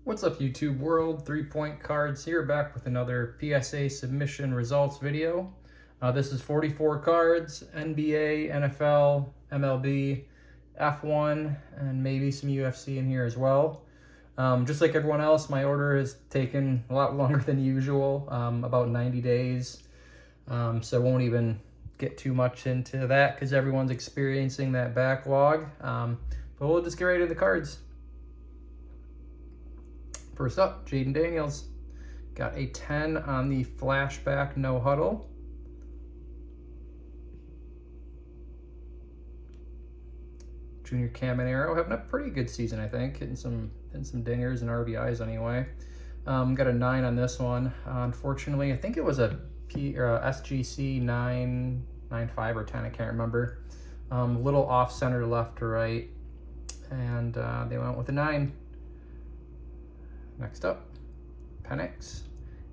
What's up, YouTube world? 3-Point Cards here, back with another PSA submission results video. This is 44 cards, NBA, NFL, MLB, F1, and maybe some UFC in here as well. Just like everyone else, my order has taken a lot longer than usual, about 90 days. So I won't even get too much into that because everyone's experiencing that backlog. But we'll just get right into the cards. First up, Jaden Daniels. Got a 10 on the flashback no huddle. Junior Caminero having a pretty good season, I think. Hitting some dingers and RBIs anyway. Got a 9 on this one. Unfortunately, I think it was a SGC 9, 9.5 or 10, I can't remember. Little off center left to right. And they went with a 9. Next up, Penix.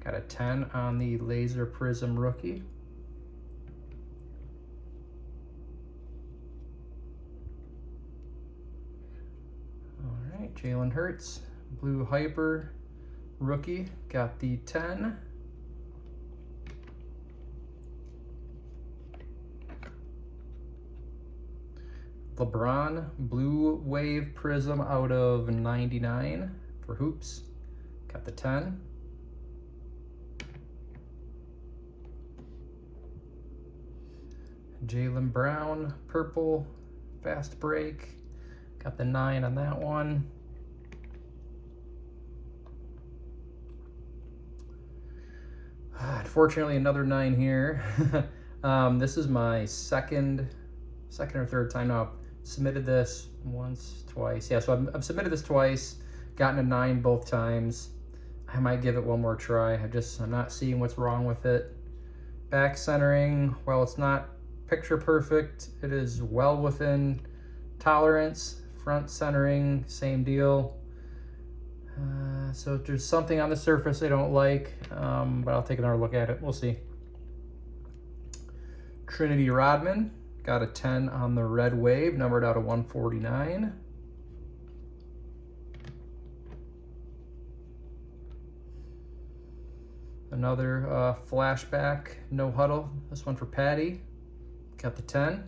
Got a 10 on the Laser Prism rookie. All right, Jalen Hurts, Blue Hyper rookie. Got the 10. LeBron, Blue Wave Prism out of 99 for Hoops. Got the 10. Jaylen Brown, purple, fast break. Got the 9 on that one. Unfortunately, another 9 here. This is my second or third time now. I've submitted this once, twice. Yeah, so I've submitted this twice, gotten a 9 both times. I might give it one more try. I'm not seeing what's wrong with it. Back centering, well, it's not picture perfect. It is well within tolerance. Front centering, same deal. So if there's something on the surface I don't like, but I'll take another look at it. We'll see. Trinity Rodman, got a 10 on the red wave, numbered out of 149. Another flashback, no huddle. This one for Patty. Got the 10.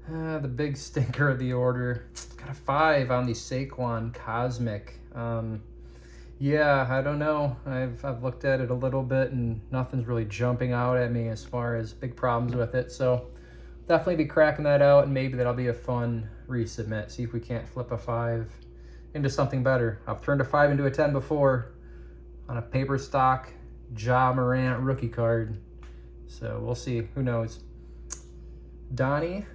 The big stinker of the order. Got a 5 on the Saquon Cosmic. Yeah, I don't know. I've looked at it a little bit and nothing's really jumping out at me as far as big problems with it. So definitely be cracking that out, and maybe that'll be a fun resubmit. See if we can't flip a 5 into something better. I've turned a 5 into a 10 before on a paper stock Ja Morant rookie card. So we'll see. Who knows? Donnie,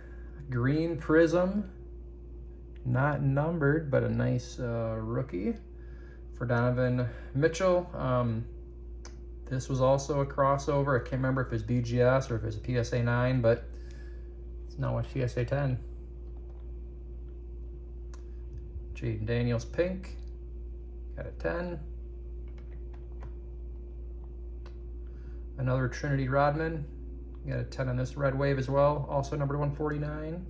green prism. Not numbered, but a nice rookie for Donovan Mitchell. This was also a crossover. I can't remember if it's BGS or if it's a PSA 9, but it's not what PSA 10. Jaden Daniels pink, got a 10. Another Trinity Rodman, got a 10 on this red wave as well, also numbered 149.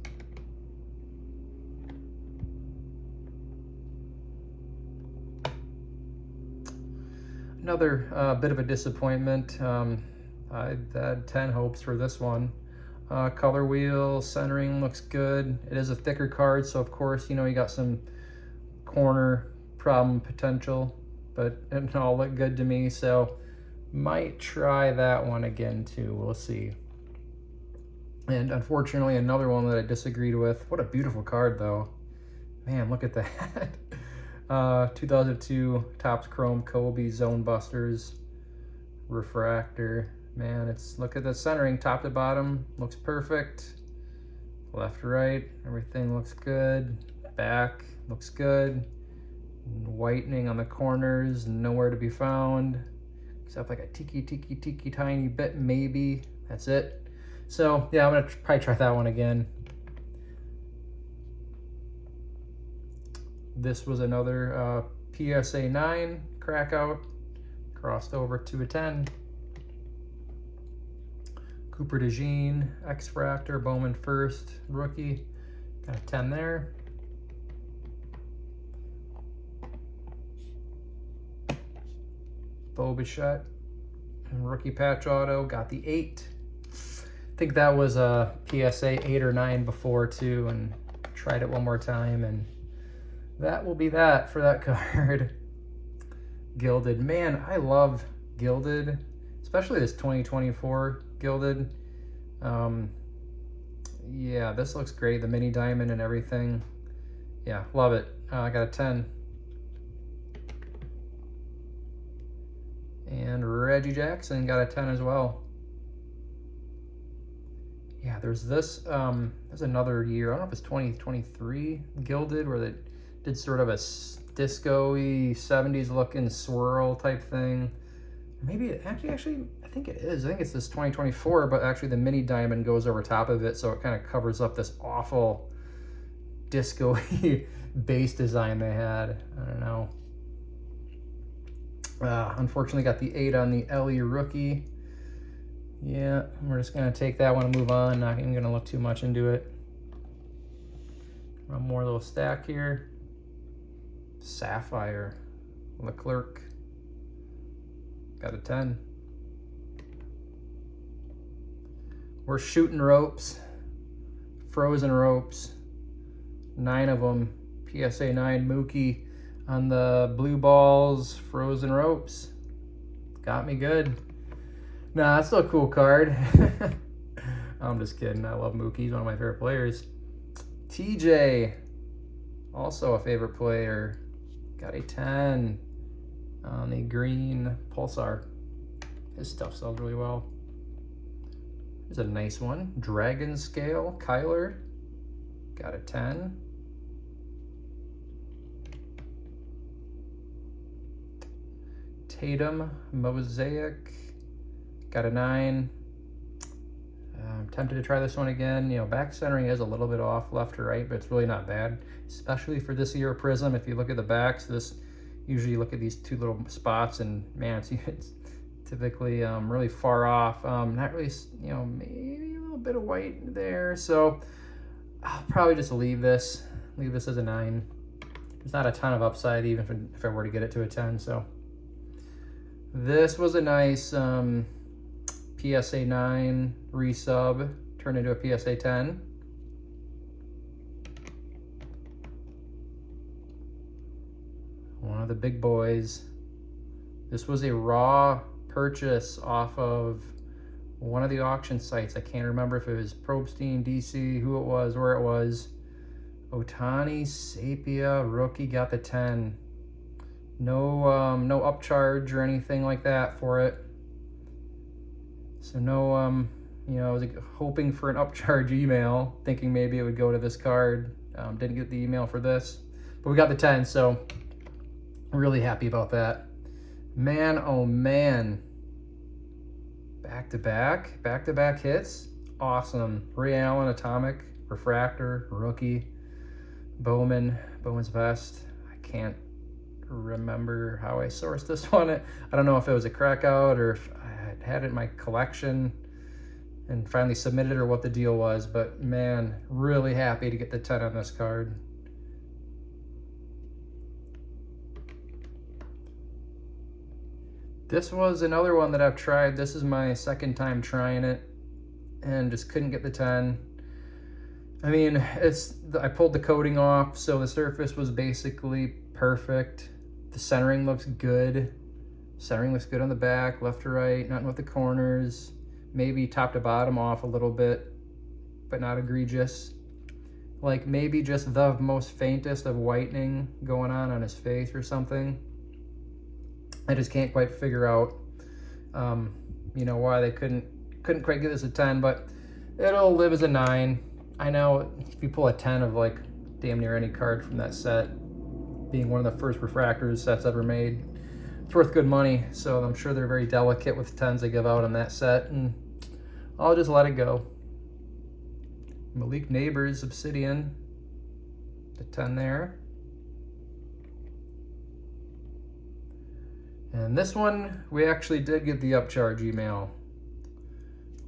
Another bit of a disappointment. I had 10 hopes for this one. Color wheel, centering looks good. It is a thicker card, so of course, you got some corner problem potential, but it all looked good to me, so might try that one again too. We'll see. And unfortunately, another one that I disagreed with. What a beautiful card though, man. Look at that. 2002 Topps Chrome Kobe Zone Busters refractor. Man, look at the centering, top to bottom, looks perfect. Left to right, everything looks good. Back looks good. Whitening on the corners, nowhere to be found, except like a teeny tiny bit, maybe. That's it. So yeah, I'm gonna probably try that one again. This was another PSA 9 crack out, crossed over to a 10. Cooper DeJean, X-Fractor, Bowman first, rookie. Got a 10 there. Bichette. Rookie patch auto, got the 8. I think that was a PSA 8 or 9 before too, and tried it one more time, and that will be that for that card. Gilded. Man, I love Gilded, especially this 2024 Gilded. Yeah, this looks great. The mini diamond and everything. Yeah, love it. I got a 10. And Reggie Jackson got a 10 as well. Yeah, there's this, there's another year, I don't know if it's 2023 Gilded, where they did sort of a disco-y 70s looking swirl type thing. Maybe it actually, I think it is. I think it's this 2024, but actually the mini diamond goes over top of it, so it kind of covers up this awful disco-y base design they had. I don't know. Unfortunately got the 8 on the Ellie rookie. Yeah, we're just gonna take that one and move on. Not even gonna look too much into it. One more little stack here. Sapphire, Leclerc, got a 10. We're shooting ropes, frozen ropes, 9 of them. PSA 9 Mookie on the blue balls, frozen ropes. Got me good. Nah, that's still a cool card. I'm just kidding. I love Mookie. He's one of my favorite players. TJ, also a favorite player. Got a 10 on the green Pulsar. His stuff sells really well. Here's a nice one. Dragon Scale, Kyler. Got a 10. Tatum, Mosaic. Got a 9. I'm tempted to try this one again. You know, back centering is a little bit off left to right, but it's really not bad, especially for this year Prism. If you look at the backs, this usually you look at these 2 little spots, and man, it's typically really far off. Not really, you know, maybe a little bit of white there. So I'll probably just leave this as a 9. There's not a ton of upside even if I were to get it to a 10. So this was a nice PSA 9 resub, turned into a PSA 10. One of the big boys. This was a raw purchase off of one of the auction sites. I can't remember if it was Probstein, DC, who it was, where it was. Ohtani, Sapia, rookie, got the 10. No, no upcharge or anything like that for it. So no, you know, I was hoping for an upcharge email, thinking maybe it would go to this card. Didn't get the email for this, but we got the 10, so really happy about that. Man, oh man. Back-to-back hits. Awesome. Ray Allen, Atomic, Refractor, rookie. Bowman's Best. I can't remember how I sourced this one. I don't know if it was a crack out or if I had it in my collection and finally submitted or what the deal was, but man, really happy to get the 10 on this card. This was another one that I've tried. This is my second time trying it and just couldn't get the 10. I mean, I pulled the coating off, so the surface was basically perfect. The centering looks good. Centering looks good on the back, left to right, nothing with the corners. Maybe top to bottom off a little bit, but not egregious. Like maybe just the most faintest of whitening going on his face or something. I just can't quite figure out, you know, why they couldn't quite get this a 10, but it'll live as a 9. I know if you pull a 10 of like damn near any card from that set, being one of the first refractors sets ever made, it's worth good money. So I'm sure they're very delicate with 10s they give out on that set, and I'll just let it go. Malik Neighbors, Obsidian, the 10 there. And this one, we actually did get the upcharge email.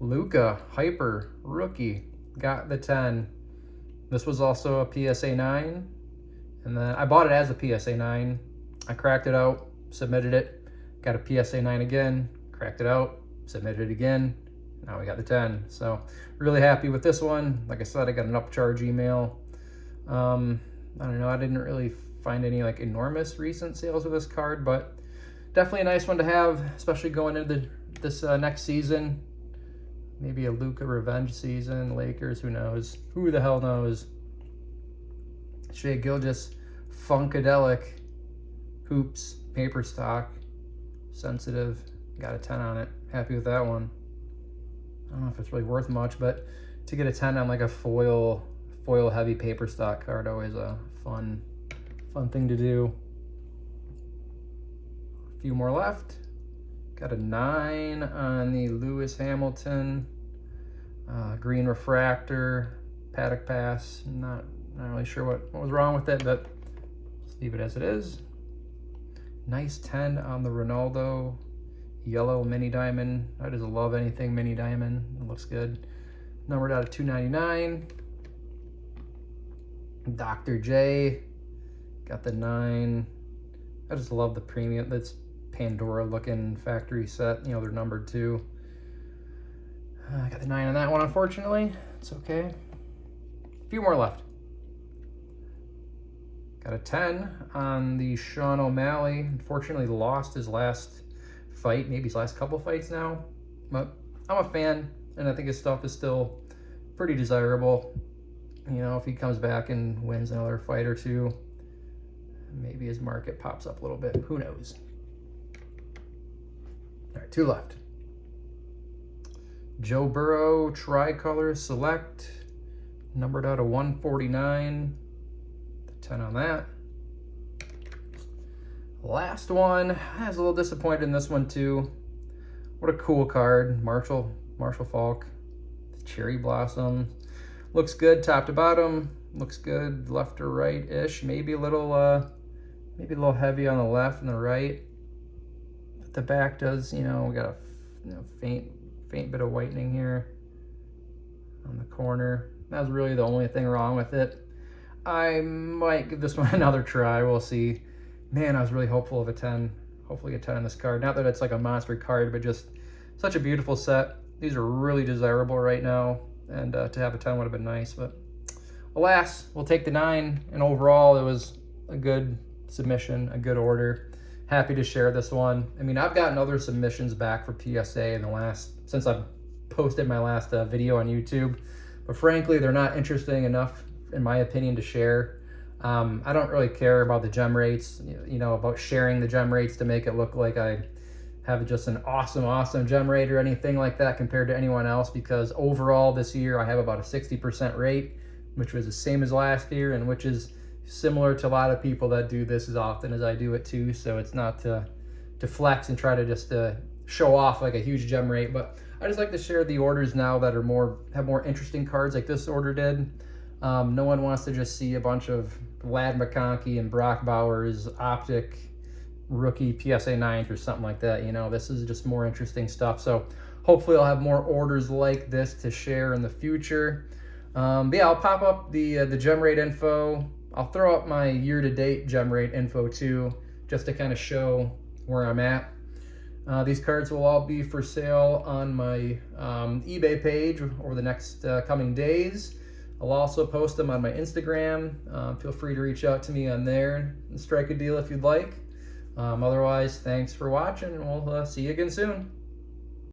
Luka, Hyper, rookie, got the 10. This was also a PSA 9. And then I bought it as a PSA 9. I cracked it out, submitted it, Got a PSA 9 again, cracked it out, submitted it again. Now we got the 10. So really happy with this one. Like I said, I got an upcharge email. I don't know, I didn't really find any like enormous recent sales of this card, but definitely a nice one to have, especially going into this next season. Maybe a Luka revenge season, Lakers, who knows? Who the hell knows? Gilded, Funkadelic, Hoops, paper stock, sensitive, got a 10 on it. Happy with that one. I don't know if it's really worth much, but to get a 10 on like a foil heavy paper stock card, always a fun thing to do. A few more left. Got a 9 on the Lewis Hamilton, green refractor, paddock pass. Not really sure what was wrong with it, but let's leave it as it is. Nice 10 on the Ronaldo, yellow mini diamond. I just love anything mini diamond. It looks good. Numbered out of 299. Dr. J, got the 9. I just love the premium. That's Pandora looking factory set. You know, they're numbered too. I got the 9 on that one, unfortunately. It's okay. A few more left. Got a 10 on the Sean O'Malley. Unfortunately, lost his last fight, maybe his last couple fights now. But I'm a fan, and I think his stuff is still pretty desirable. You know, if he comes back and wins another fight or two, maybe his market pops up a little bit. Who knows? All right, 2 left. Joe Burrow, Tricolor Select, numbered out of 149. The 10 on that. Last one. I was a little disappointed in this one too. What a cool card. Marshall Falk. Cherry Blossom. Looks good top to bottom. Looks good left to right-ish. Maybe a little heavy on the left and the right. But the back does, you know, we got a faint bit of whitening here on the corner. That was really the only thing wrong with it. I might give this one another try. We'll see. Man, I was really hopeful of a 10. Hopefully a 10 on this card. Not that it's like a monster card, but just such a beautiful set. These are really desirable right now. And to have a 10 would have been nice. But alas, we'll take the 9. And overall, it was a good submission, a good order. Happy to share this one. I mean, I've gotten other submissions back for PSA since I've posted my last video on YouTube. But frankly, they're not interesting enough, in my opinion, to share. I don't really care about the gem rates, you know, about sharing the gem rates to make it look like I have just an awesome gem rate or anything like that compared to anyone else, because overall this year I have about a 60% rate, which was the same as last year, and which is similar to a lot of people that do this as often as I do it too. So it's not to flex and try to just show off like a huge gem rate, but I just like to share the orders now that are have more interesting cards like this order did. No one wants to just see a bunch of Lad McConkey and Brock Bowers optic rookie PSA 9s or something like that. You know, this is just more interesting stuff. So hopefully I'll have more orders like this to share in the future. But yeah, I'll pop up the gem rate info. I'll throw up my year-to-date gem rate info too, just to kind of show where I'm at. These cards will all be for sale on my eBay page over the next coming days. I'll also post them on my Instagram. Feel free to reach out to me on there and strike a deal if you'd like. Otherwise, thanks for watching, and we'll see you again soon.